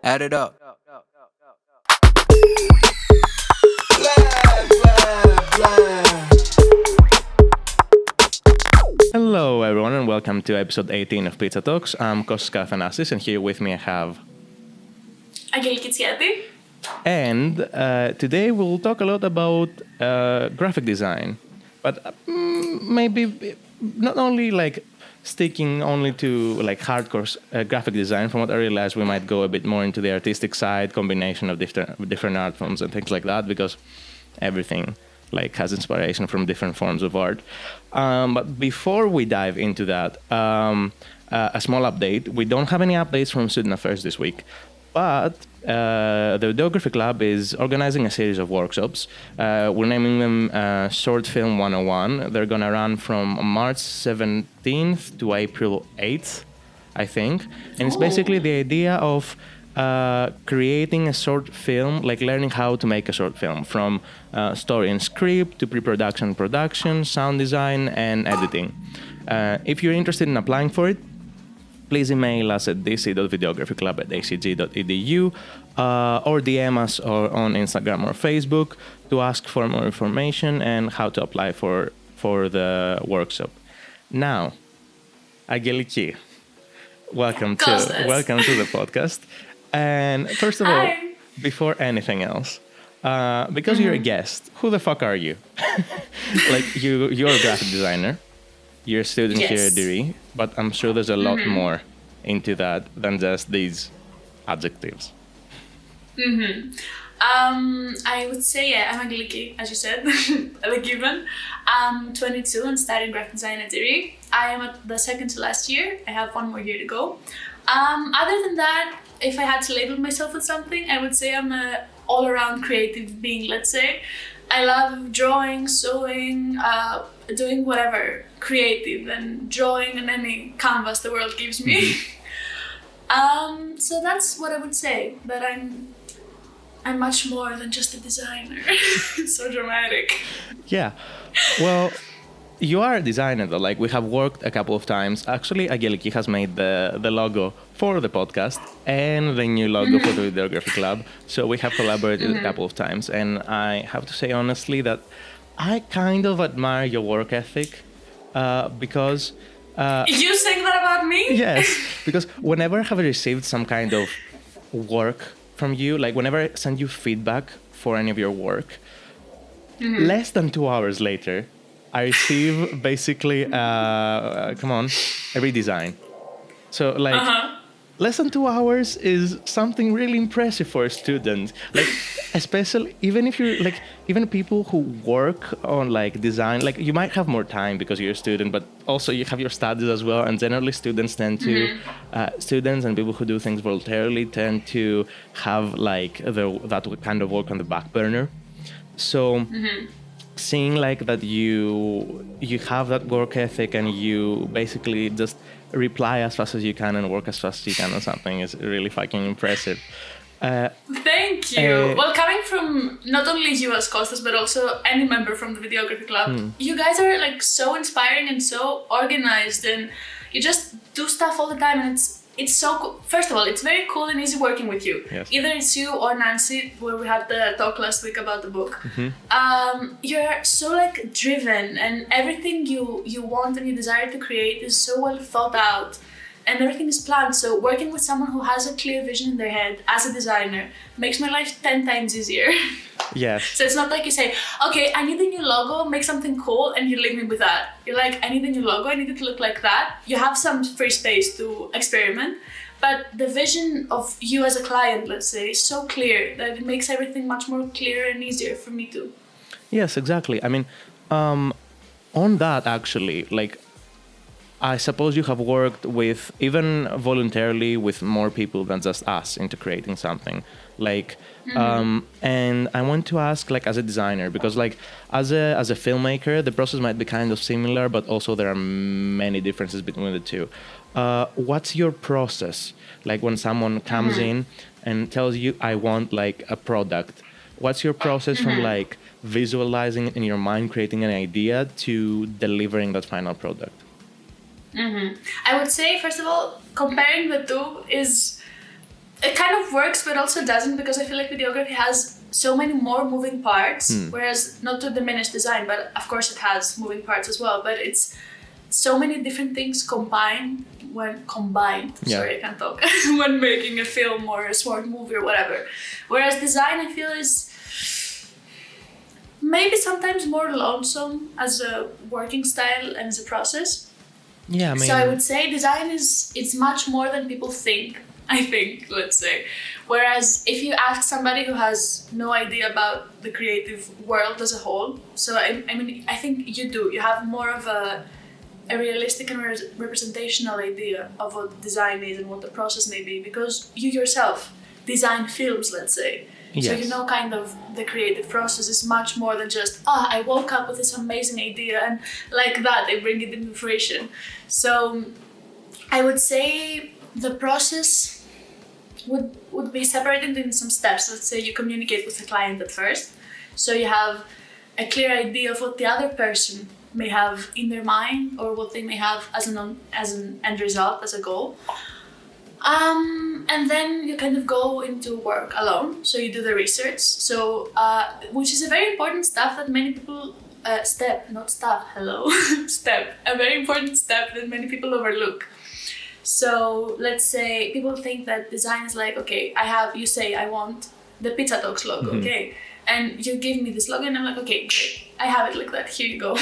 Add it up. Hello, everyone, and welcome to episode 18 of Pizza Talks. I'm Kostas Karathanasis, and here with me I have... Aggeliki Tsiati. And today we'll talk a lot about graphic design, but maybe not only like sticking only to like hardcore graphic design. From what I realized, we might go a bit more into the artistic side, combination of different art forms and things like that, because everything like has inspiration from different forms of art. But before we dive into that, a small update. We don't have any updates from Student Affairs this week, but the Videography Club is organizing a series of workshops. We're naming them Short Film 101. They're going to run from March 17th to April 8th, I think. And it's basically the idea of creating a short film, like learning how to make a short film, from story and script to pre-production, production, sound design, and editing. If you're interested in applying for it, please email us at dc.videographyclub@acg.edu or DM us on Instagram or Facebook to ask for more information and how to apply for the workshop. Now, Aggeliki, welcome to the podcast. And first of all, before anything else, because you're a guest, who the fuck are you? Like you're a graphic designer. You're a student here at DRI, but I'm sure there's a lot more into that than just these adjectives. I would say, I'm Aggeliki, as you said, the given. I'm 22 and studying graphic design at DRI. I am at the second to last year. I have one more year to go. Other than that, if I had to label myself as something, I would say I'm an all-around creative being, let's say. I love drawing, sewing, doing whatever creative and drawing on any canvas the world gives me. So that's what I would say, that I'm much more than just a designer. So dramatic. Yeah. Well, you are a designer though. Like we have worked a couple of times. Actually, Aggeliki has made the logo for the podcast and the new logo for the Videography Club. So we have collaborated a couple of times. And I have to say honestly that I kind of admire your work ethic because... you saying that about me? Yes, because whenever I have received some kind of work from you, like whenever I send you feedback for any of your work, less than 2 hours later, I receive basically, a redesign. So like, less than 2 hours is something really impressive for a student. Like, especially even if you're like, even people who work on like design, like you might have more time because you're a student, but also you have your studies as well. And generally students tend to, students and people who do things voluntarily tend to have like that kind of work on the back burner. So seeing like that you have that work ethic and you basically just reply as fast as you can and work as fast as you can on something is really fucking impressive. Thank you. Well, coming from not only you as Kostas, but also any member from the Videography Club, you guys are like so inspiring and so organized, and you just do stuff all the time, and it's so cool. First of all, it's very cool and easy working with you. Yes. Either it's you or Nancy, where we had the talk last week about the book. You're so like driven, and everything you want and you desire to create is so well thought out, and everything is planned. So working with someone who has a clear vision in their head as a designer makes my life 10 times easier. Yes. So it's not like you say, okay, I need a new logo, make something cool, and you leave me with that. You're like, I need a new logo, I need it to look like that. You have some free space to experiment, but the vision of you as a client, let's say, is so clear that it makes everything much more clear and easier for me too. Yes, exactly. I mean, on that actually, like, I suppose you have worked with, even voluntarily, with more people than just us into creating something. Like, and I want to ask, like, as a designer, because like, as a filmmaker, the process might be kind of similar, but also there are many differences between the two. What's your process? Like when someone comes in and tells you, I want like a product, what's your process from like visualizing in your mind, creating an idea to delivering that final product? I would say, first of all, comparing the two is it kind of works, but also doesn't, because I feel like videography has so many more moving parts, whereas, not to diminish design, but of course it has moving parts as well, but it's so many different things combined, sorry, I can't talk, when making a film or a smart movie or whatever. Whereas design, I feel, is maybe sometimes more lonesome as a working style and as a process. Yeah, I mean, So I would say design it's much more than people think, I think, let's say. Whereas if you ask somebody who has no idea about the creative world as a whole, so I mean, I think you have more of a realistic and representational idea of what design is and what the process may be, because you yourself design films, let's say. Yes. So you know kind of the creative process is much more than just, I woke up with this amazing idea and like that, I bring it into fruition. So I would say the process would be separated in some steps. Let's say you communicate with the client at first. So you have a clear idea of what the other person may have in their mind, or what they may have as an end result, as a goal. And then you kind of go into work alone. So you do the research. So, which is a very important stuff that many people, step, a very important step that many people overlook. So let's say people think that design is like, okay, you say I want the Pizza Talks logo, okay? And you give me this logo and I'm like, okay, great, I have it like that, here you go.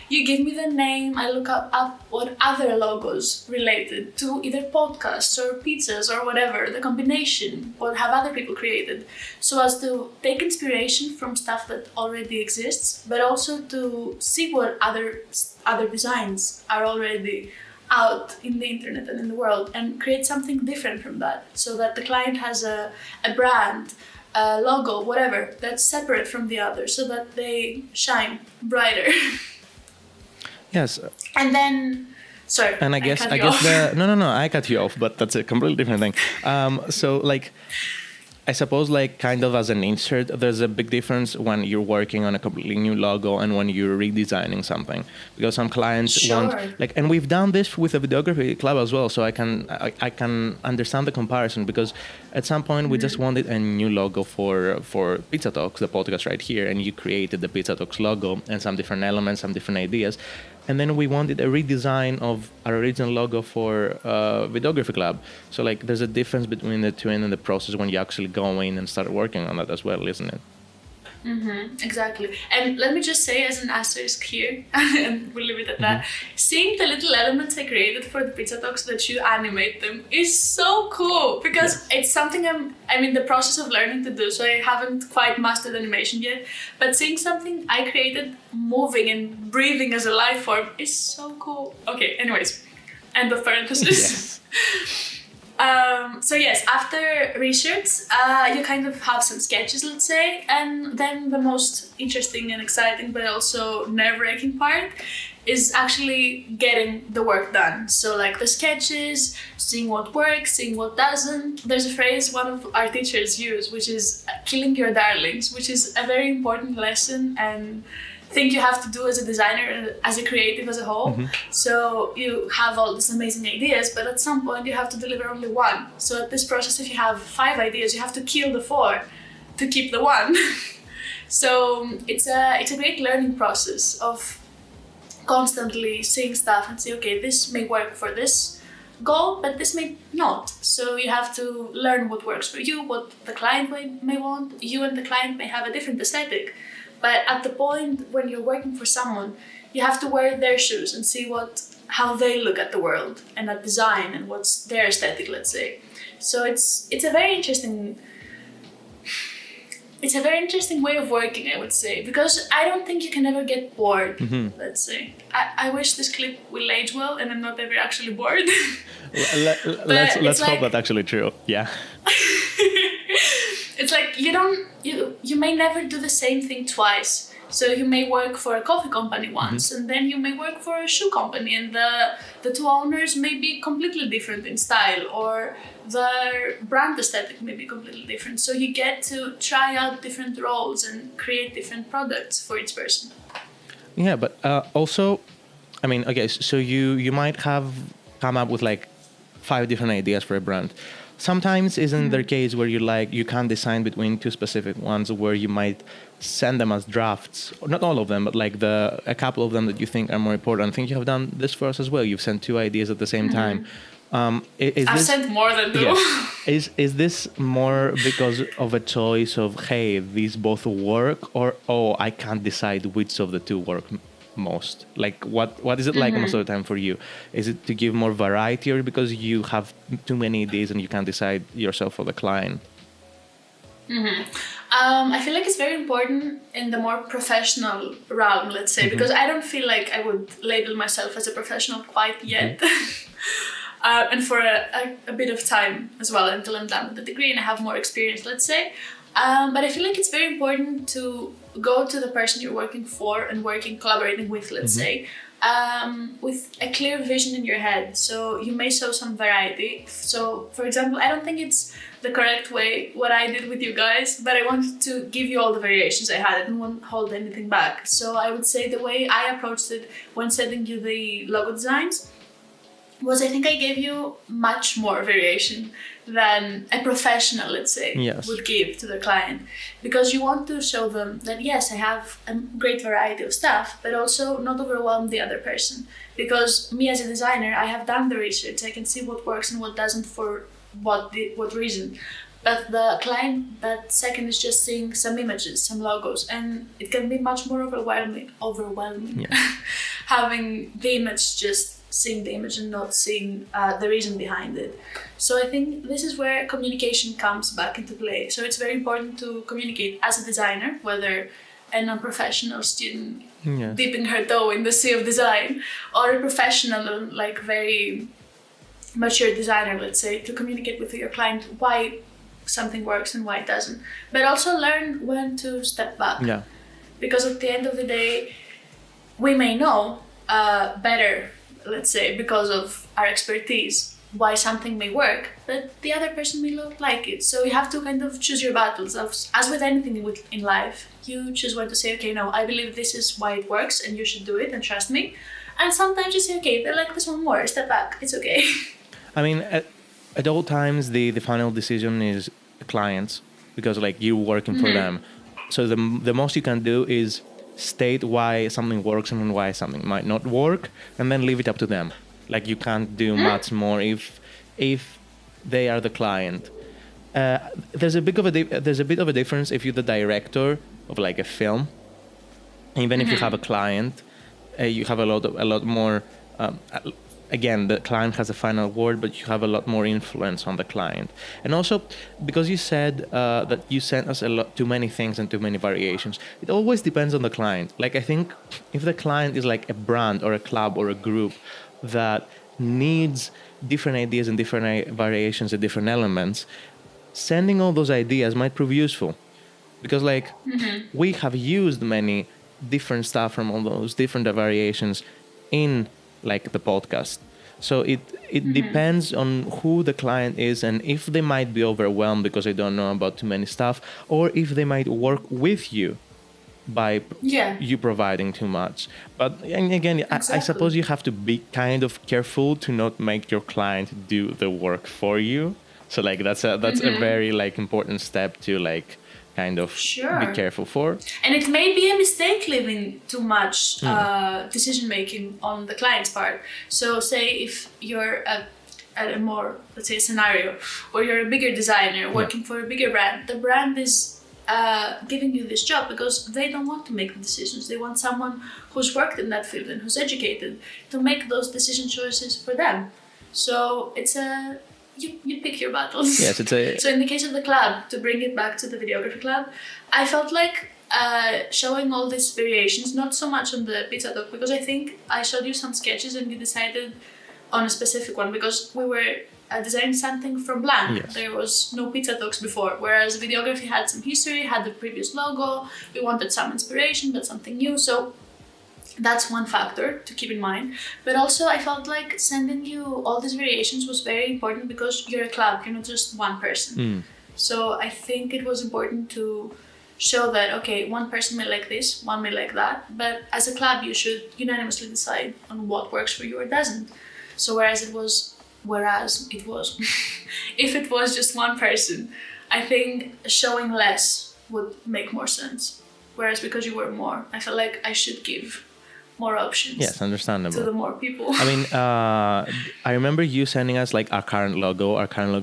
You give me the name, I look up what other logos related to either podcasts or pizzas or whatever, the combination, what have other people created, so as to take inspiration from stuff that already exists, but also to see what other designs are already out in the internet and in the world, and create something different from that, so that the client has a brand, a logo, whatever, that's separate from the other, so that they shine brighter. Yes. And then, sorry. And I guess no, I cut you off, but that's a completely different thing. So like, I suppose like kind of as an insert, there's a big difference when you're working on a completely new logo and when you're redesigning something, because some clients want like, and we've done this with the videography club as well. So I can understand the comparison, because at some point we just wanted a new logo for Pizza Talks, the podcast right here, and you created the Pizza Talks logo and some different elements, some different ideas. And then we wanted a redesign of our original logo for Videography Club. So like, there's a difference between the two and the process when you actually go in and start working on that as well, isn't it? Exactly. And let me just say as an asterisk here, and we'll leave it at that, seeing the little elements I created for the Pizza Talks, that you animate them, is so cool, because it's something I'm in the process of learning to do, so I haven't quite mastered animation yet, but seeing something I created moving and breathing as a life form is so cool. Okay, anyways, end of parenthesis. Yes. So yes, after research, you kind of have some sketches, let's say, and then the most interesting and exciting, but also nerve-wracking part is actually getting the work done. So like the sketches, seeing what works, seeing what doesn't. There's a phrase one of our teachers use, which is killing your darlings, which is a very important lesson and thing you have to do as a designer, as a creative as a whole. So you have all these amazing ideas, but at some point you have to deliver only one. So at this process, if you have 5 ideas, you have to kill the 4 to keep the 1. So it's a great learning process of constantly seeing stuff and say, okay, this may work for this goal, but this may not. So you have to learn what works for you, what the client may want. You and the client may have a different aesthetic. But at the point when you're working for someone, you have to wear their shoes and see how they look at the world and at design and what's their aesthetic, let's say. So it's a very interesting way of working, I would say, because I don't think you can ever get bored, let's say. I wish this clip will age well and I'm not ever actually bored. Let's hope that's actually true. Yeah. It's like you may never do the same thing twice. So you may work for a coffee company once, and then you may work for a shoe company, and the two owners may be completely different in style, or their brand aesthetic may be completely different. So you get to try out different roles and create different products for each person. Yeah, but also, I mean, okay, so you might have come up with like 5 different ideas for a brand. Sometimes isn't there a case where you can't decide between 2 specific ones, where you might send them as drafts, or not all of them, but like a couple of them that you think are more important. I think you have done this for us as well. You've sent 2 ideas at the same time. I've sent more than 2. Yeah. Is this more because of a choice of, hey, these both work, or I can't decide which of the 2 work most? Like what is it like most of the time for you? Is it to give more variety, or because you have too many ideas and you can't decide yourself for the client? I feel like it's very important in the more professional realm, let's say, because I don't feel like I would label myself as a professional quite yet. And for a bit of time as well, until I'm done with the degree and I have more experience, let's say. But I feel like it's very important to go to the person you're working for and collaborating with, let's say, with a clear vision in your head. So you may show some variety. So, for example, I don't think it's the correct way what I did with you guys, but I wanted to give you all the variations I had. I didn't want to hold anything back. So I would say the way I approached it when sending you the logo designs was, I think I gave you much more variation than a professional, let's say, would give to the client. Because you want to show them that, yes, I have a great variety of stuff, but also not overwhelm the other person. Because me as a designer, I have done the research. I can see what works and what doesn't for what reason. But the client, that second, is just seeing some images, some logos, and it can be much more overwhelming. Having the image, just seeing the image and not seeing the reason behind it. So I think this is where communication comes back into play. So it's very important to communicate as a designer, whether a non-professional student dipping her toe in the sea of design, or a professional, like very mature designer, let's say, to communicate with your client why something works and why it doesn't. But also learn when to step back. Yeah. Because at the end of the day, we may know better, let's say, because of our expertise, why something may work, but the other person may not like it. So you have to kind of choose your battles. As with anything in life, you choose when to say, okay, no, I believe this is why it works and you should do it and trust me. And sometimes you say, okay, they like this one more, step back, it's okay. I mean, at all times, the final decision is the client's, because like you're working for them. So the most you can do is state why something works and why something might not work, and then leave it up to them. Like you can't do much more if they are the client. There's a bit of a difference if you're the director of like a film. Even if you have a client, you have a lot more. Again, the client has a final word, but you have a lot more influence on the client. And also, because you said that you sent us too many things and too many variations, it always depends on the client. Like, I think if the client is like a brand or a club or a group that needs different ideas and different variations and different elements, sending all those ideas might prove useful. Because, like, we have used many different stuff from all those different variations in like the podcast. So it depends on who the client is and if they might be overwhelmed because they don't know about too many stuff, or if they might work with you by you providing too much. But and again, I suppose you have to be kind of careful to not make your client do the work for you. So like that's a very like important step to like kind of be careful for. And it may be a mistake leaving too much decision making on the client's part. So say if you're at a more, let's say, a scenario where you're a bigger designer working for a bigger brand, the brand is giving you this job because they don't want to make the decisions. They want someone who's worked in that field and who's educated to make those decision choices for them. So it's you pick your battles. Yes, So in the case of the club, to bring it back to the videography club, I felt like showing all these variations, not so much on the pizza dog, because I think I showed you some sketches and you decided on a specific one because we were designing something from blank. Yes. There was no pizza dogs before, whereas videography had some history, had the previous logo, we wanted some inspiration, but something new. So that's one factor to keep in mind. But also I felt like sending you all these variations was very important because you're a club, you're not just one person. So I think it was important to show that, okay, one person may like this, one may like that, but as a club you should unanimously decide on what works for you or doesn't. So whereas it was Whereas it was, if it was just one person, I think showing less would make more sense. Whereas because you were more, I felt like I should give more options. Yes, understandable. To the more people. I mean, I remember you sending us like our current logo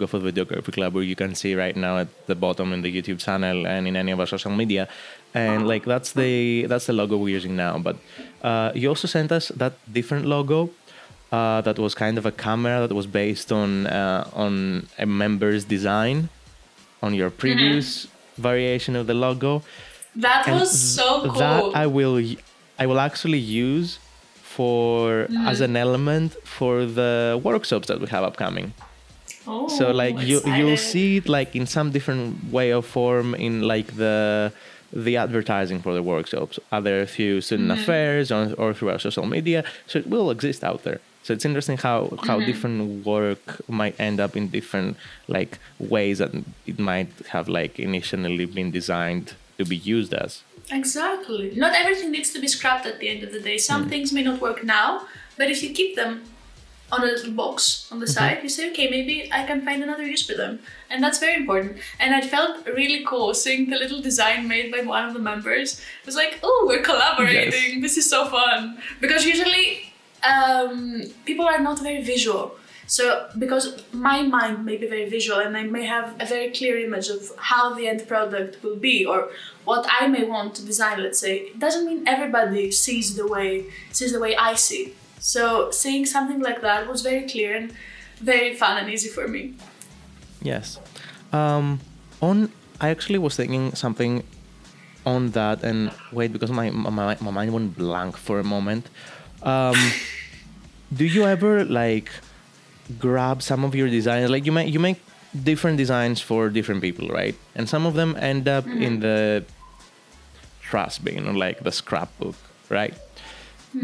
for the Videography Club, where you can see right now at the bottom in the YouTube channel and in any of our social media, and like that's the logo we're using now. But you also sent us that different logo that was kind of a camera that was based on a member's design on your previous variation of the logo. That was so cool. That I will actually use for as an element for the workshops that we have upcoming. Oh, so like you'll see it like in some different way or form in like the advertising for the workshops, either through student affairs or through our social media. So it will exist out there. So it's interesting how different work might end up in different like ways that it might have like initially been designed to be used as. Exactly. Not everything needs to be scrapped at the end of the day. Some things may not work now, but if you keep them on a little box on the side, you say, okay, maybe I can find another use for them. And that's very important. And I felt really cool seeing the little design made by one of the members. It was like, oh, we're collaborating. Yes. This is so fun. Because usually people are not very visual. So because my mind may be very visual and I may have a very clear image of how the end product will be or what I may want to design, let's say, it doesn't mean everybody sees the way I see. So seeing something like that was very clear and very fun and easy for me. Yes. I actually was thinking something on that, and wait, because my mind went blank for a moment. Do you ever like grab some of your designs? Like you make different designs for different people, right? And some of them end up in the trash bin or like the scrapbook, right?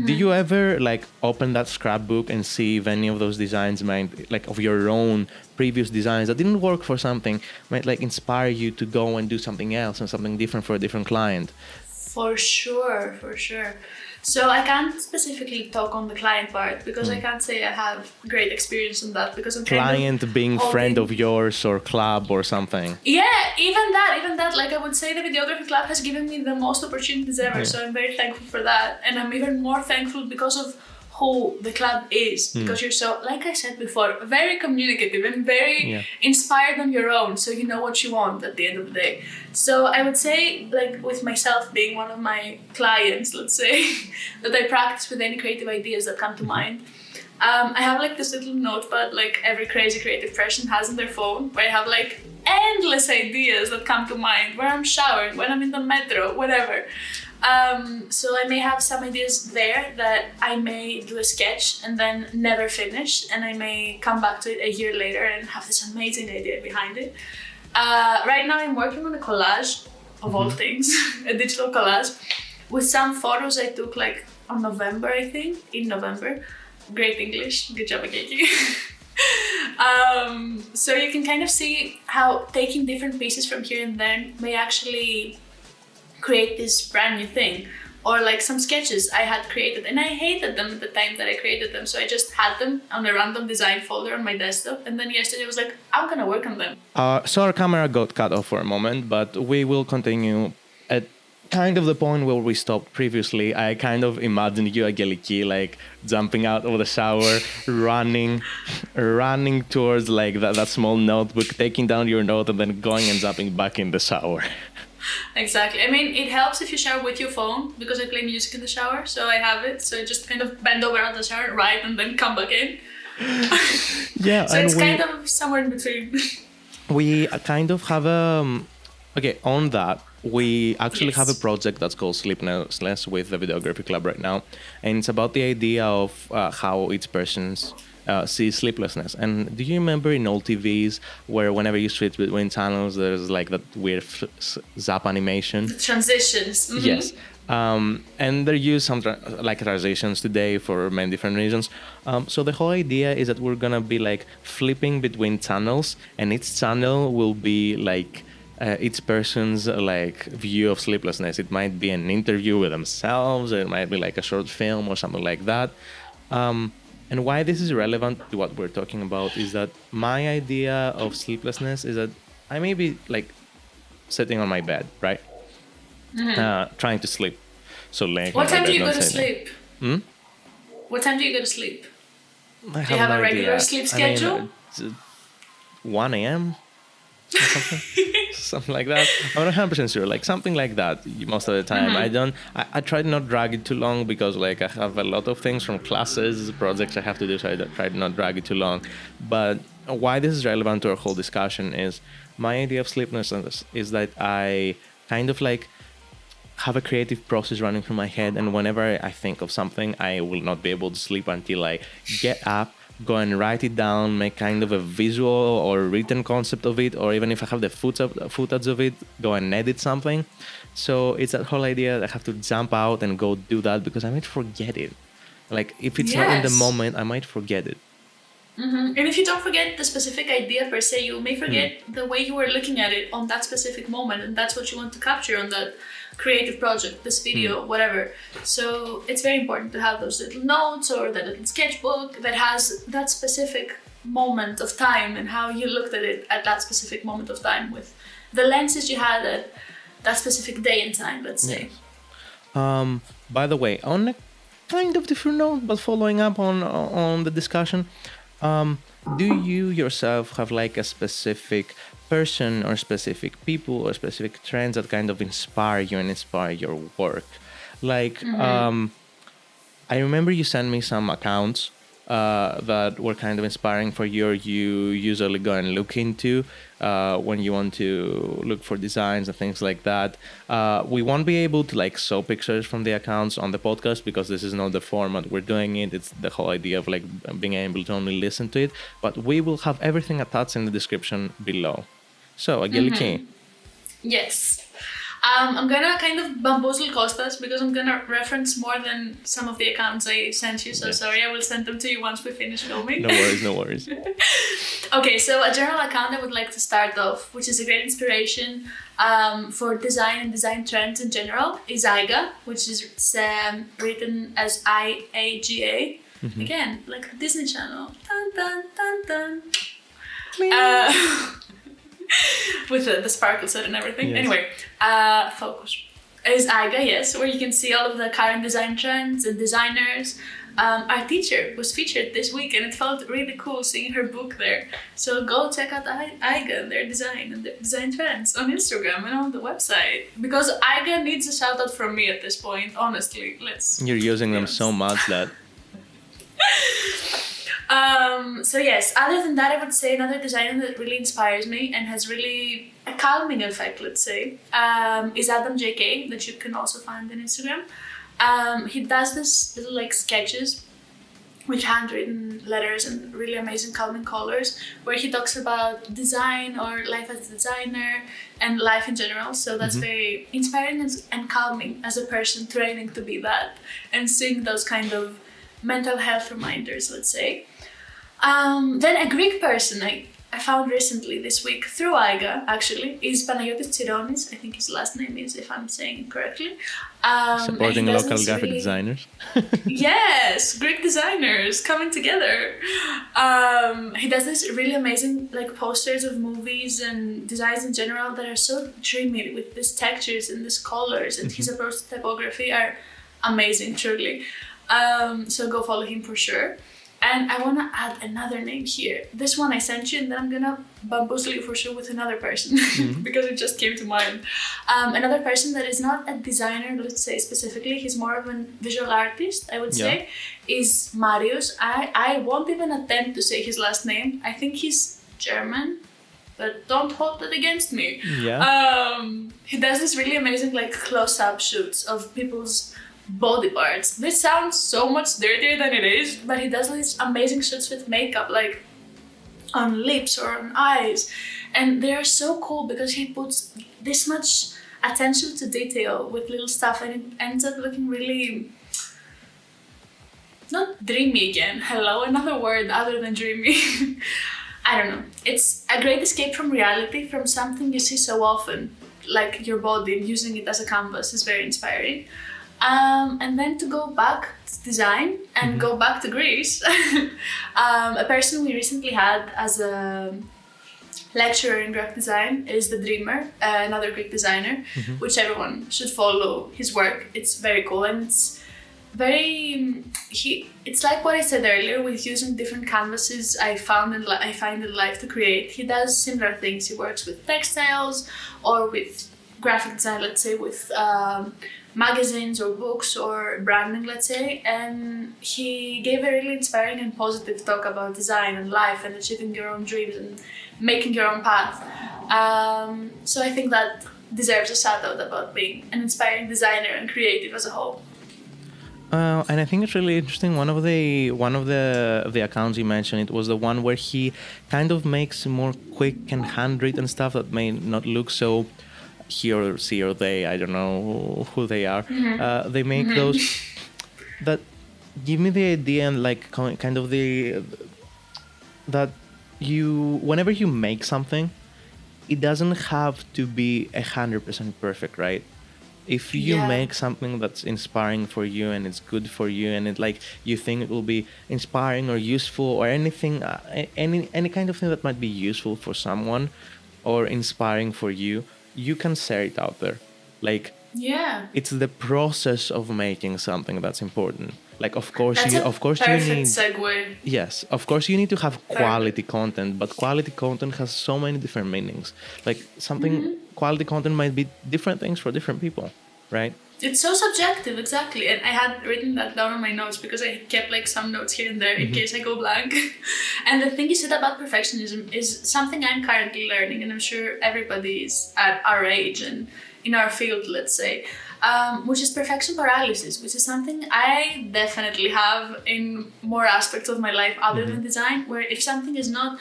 Do you ever like open that scrapbook and see if any of those designs might, like of your own previous designs that didn't work for something, might like inspire you to go and do something else and something different for a different client? For sure. So I can't specifically talk on the client part because I can't say I have great experience in that because I'm client being friend of yours or club or something. Yeah, even that. Like I would say the Videography Club has given me the most opportunities ever. Yeah. So I'm very thankful for that. And I'm even more thankful because of who the club is. Because you're so, like I said before, very communicative and very inspired on your own. So you know what you want at the end of the day. So I would say, like with myself being one of my clients, let's say, that I practice with any creative ideas that come to mind. I have like this little notepad like every crazy creative person has on their phone where I have like endless ideas that come to mind when I'm showering, when I'm in the metro, whatever. So I may have some ideas there that I may do a sketch and then never finish, and I may come back to it a year later and have this amazing idea behind it. Right now I'm working on a collage of all things, a digital collage with some photos I took like on November, I think, in November. Great English, good job, Aggeliki. So you can kind of see how taking different pieces from here and there may actually create this brand new thing. Or like some sketches I had created and I hated them at the time that I created them, so I just had them on a random design folder on my desktop, and then yesterday I was like, I'm gonna work on them. So our camera got cut off for a moment, but we will continue at kind of the point where we stopped previously. I kind of imagined you, Aggeliki, like jumping out of the shower, running towards like that small notebook, taking down your note and then going and jumping back in the shower. Exactly. I mean, it helps if you shower with your phone because I play music in the shower, so I have it. So I just kind of bend over out the shower, write, and then come back in. Yeah. So it's kind of somewhere in between. We kind of have on that, we actually have a project that's called Sleeplessness with the Videography Club right now. And it's about the idea of how each person's sees sleeplessness. And do you remember in old TVs where whenever you switch between channels, there's like that weird zap animation? The transitions. Mm-hmm. Yes. And they use some transitions today for many different reasons. So the whole idea is that we're going to be like flipping between channels, and each channel will be like each person's like view of sleeplessness. It might be an interview with themselves, or it might be like a short film or something like that. And why this is relevant to what we're talking about is that my idea of sleeplessness is that I may be like sitting on my bed, right? Trying to sleep. So laying What on my time bed, do you go not to sitting. sleep? What time do you go to sleep? I Do you have no a regular idea. sleep schedule? I mean, it's, 1 a.m. or something. Something like that. I'm not 100% sure. Like something like that most of the time. I try to not drag it too long because like I have a lot of things from classes, projects I have to do, so I try to not drag it too long. But why this is relevant to our whole discussion is my idea of sleeplessness is that I kind of like have a creative process running through my head, and whenever I think of something, I will not be able to sleep until I get up, go and write it down, make kind of a visual or written concept of it, or even if I have the footage of it, go and edit something. So it's that whole idea that I have to jump out and go do that because I might forget it. Like if it's not in the moment, I might forget it. And if you don't forget the specific idea per se, you may forget the way you were looking at it on that specific moment, and that's what you want to capture on that creative project, this video, whatever. So it's very important to have those little notes or that little sketchbook that has that specific moment of time and how you looked at it at that specific moment of time with the lenses you had at that specific day and time, let's say. By the way, on a kind of different note, but following up on the discussion, do you yourself have like a specific person or specific people or specific trends that kind of inspire you and inspire your work? Like, I remember you sent me some accounts that were kind of inspiring for you, or you usually go and look into when you want to look for designs and things like that. We won't be able to like show pictures from the accounts on the podcast because this is not the format we're doing it. It's the whole idea of like being able to only listen to it. But we will have everything attached in the description below. So, Aggeliki. Yes. I'm gonna kind of bamboozle Kostas because I'm gonna reference more than some of the accounts I sent you. So sorry, I will send them to you once we finish filming. No worries, no worries. Okay, so a general account I would like to start off, which is a great inspiration for design and design trends in general, is Aiga, which is written as IAGA. Again, like the Disney Channel. Dun, dun, dun, dun. With the sparkle set and everything. Yes. Anyway, focus. Is Aiga, yes, where you can see all of the current design trends and designers. Our teacher was featured this week and it felt really cool seeing her book there. So go check out Aiga and their design and their design trends on Instagram and on the website. Because Aiga needs a shout out from me at this point, honestly. You're using them so much that... So yes, other than that, I would say another designer that really inspires me and has really a calming effect, let's say, is Adam JK, that you can also find on Instagram. He does this little like sketches with handwritten letters and really amazing calming colors where he talks about design or life as a designer and life in general. So that's very inspiring and calming as a person training to be that and seeing those kind of mental health reminders, let's say. Then a Greek person I found recently this week through Aiga, actually, is Panagiotis Tsironis. I think his last name is, if I'm saying it correctly. Supporting local graphic designers. Yes, Greek designers coming together. He does this really amazing like posters of movies and designs in general that are so dreamy with these textures and these colors, and his approach to typography are amazing, truly. So go follow him for sure. And I want to add another name here. This one I sent you, and then I'm gonna bamboozle you for sure with another person because it just came to mind. Another person that is not a designer, let's say specifically, he's more of a visual artist, I would say, is Marius. I won't even attempt to say his last name. I think he's German, but don't hold that against me. He does this really amazing like close-up shoots of people's body parts. This sounds so much dirtier than it is, but he does these amazing shots with makeup, like on lips or on eyes, and they are so cool because he puts this much attention to detail with little stuff, and it ends up looking really not dreamy again. Hello, another word other than dreamy. I don't know. It's a great escape from reality, from something you see so often, like your body, and using it as a canvas is very inspiring. And then to go back to design and go back to Greece, a person we recently had as a lecturer in graphic design is the Dreamer, another Greek designer, which everyone should follow his work. It's very cool, and it's it's like what I said earlier with using different canvases I find in life to create. He does similar things. He works with textiles or with graphic design, let's say with magazines or books or branding, let's say, and he gave a really inspiring and positive talk about design and life and achieving your own dreams and making your own path. So I think that deserves a shout out about being an inspiring designer and creative as a whole. And I think it's really interesting. One of the accounts you mentioned, it was the one where he kind of makes more quick and handwritten stuff that may not look so he or she or they, I don't know who they are. They make those that give me the idea and like kind of that you, whenever you make something, it doesn't have to be 100% perfect, right? If you make something that's inspiring for you and it's good for you and it like you think it will be inspiring or useful or anything, any kind of thing that might be useful for someone or inspiring for you, you can share it out there. Like, it's the process of making something that's important. Like, of course, you need. Segue. Yes, of course, you need to have quality content, but quality content has so many different meanings. Like something, quality content might be different things for different people, right? It's so subjective, exactly. And I had written that down on my notes because I kept like some notes here and there in case I go blank. And the thing you said about perfectionism is something I'm currently learning, and I'm sure everybody is at our age and in our field, let's say, which is perfection paralysis, which is something I definitely have in more aspects of my life other than design, where if something is not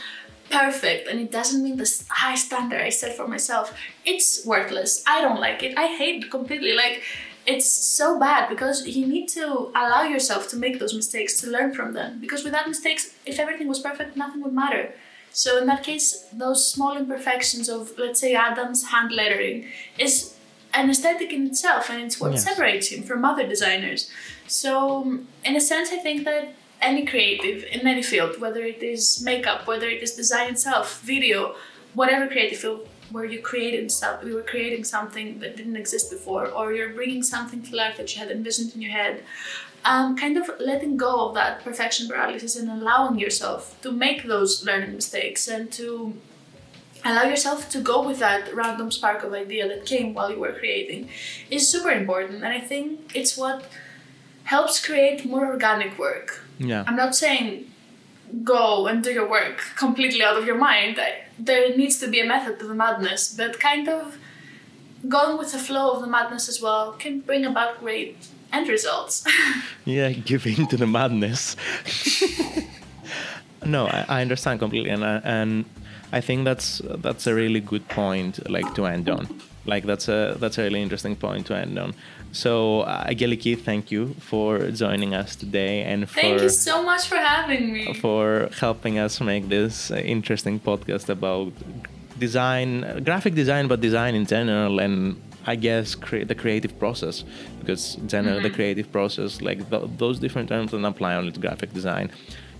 perfect and it doesn't meet the high standard I set for myself, it's worthless. I don't like it. I hate it completely. Like, it's so bad because you need to allow yourself to make those mistakes, to learn from them. Because without mistakes, if everything was perfect, nothing would matter. So in that case, those small imperfections of, let's say, Adam's hand lettering is an aesthetic in itself, and it's what separates him from other designers. So in a sense, I think that any creative in any field, whether it is makeup, whether it is design itself, video, whatever creative field where you were creating something that didn't exist before, or you're bringing something to life that you had envisioned in your head, kind of letting go of that perfection paralysis and allowing yourself to make those learning mistakes and to allow yourself to go with that random spark of idea that came while you were creating is super important. And I think it's what helps create more organic work. Yeah. I'm not saying go and do your work completely out of your mind. There needs to be a method to the madness, but kind of going with the flow of the madness as well can bring about great end results. Yeah, give in to the madness. No, I understand completely, and I think that's a really good point, like, to end on. Like, that's a really interesting point to end on. So, Aggeliki, thank you for joining us today, and thank you so much for having me, for helping us make this interesting podcast about design, graphic design, but design in general, and I guess the creative process, because in general the creative process, like those different terms don't apply only to graphic design.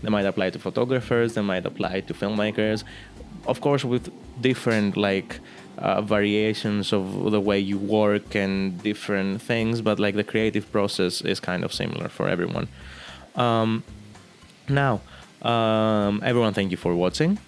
They might apply to photographers, they might apply to filmmakers, of course with different variations of the way you work and different things, but like the creative process is kind of similar for everyone. Now, everyone, thank you for watching.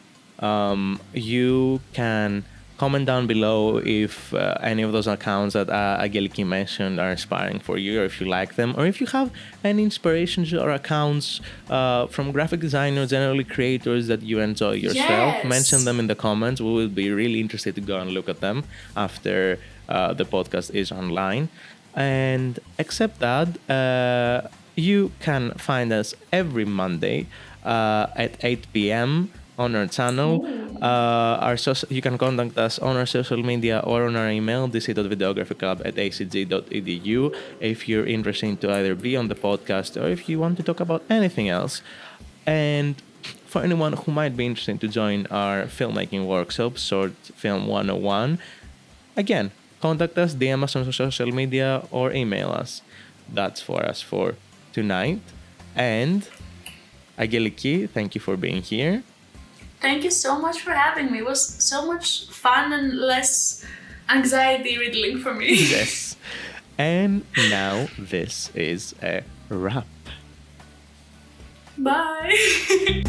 You can comment down below if any of those accounts that Aggeliki mentioned are inspiring for you, or if you like them, or if you have any inspirations or accounts from graphic designers, generally creators that you enjoy yourself. Yes. Mention them in the comments. We will be really interested to go and look at them after the podcast is online. And except that, you can find us every Monday at 8 p.m. on our channel. You can contact us on our social media or on our email, dc.videographyclub@acg.edu, if you're interested to either be on the podcast or if you want to talk about anything else. And for anyone who might be interested to join our filmmaking workshop, Short Film 101, again, contact us, DM us on social media, or email us. that's for us for tonight. And Aggeliki, thank you for being here. Thank you so much for having me. It was so much fun and less anxiety riddling for me. Yes. And now this is a wrap. Bye.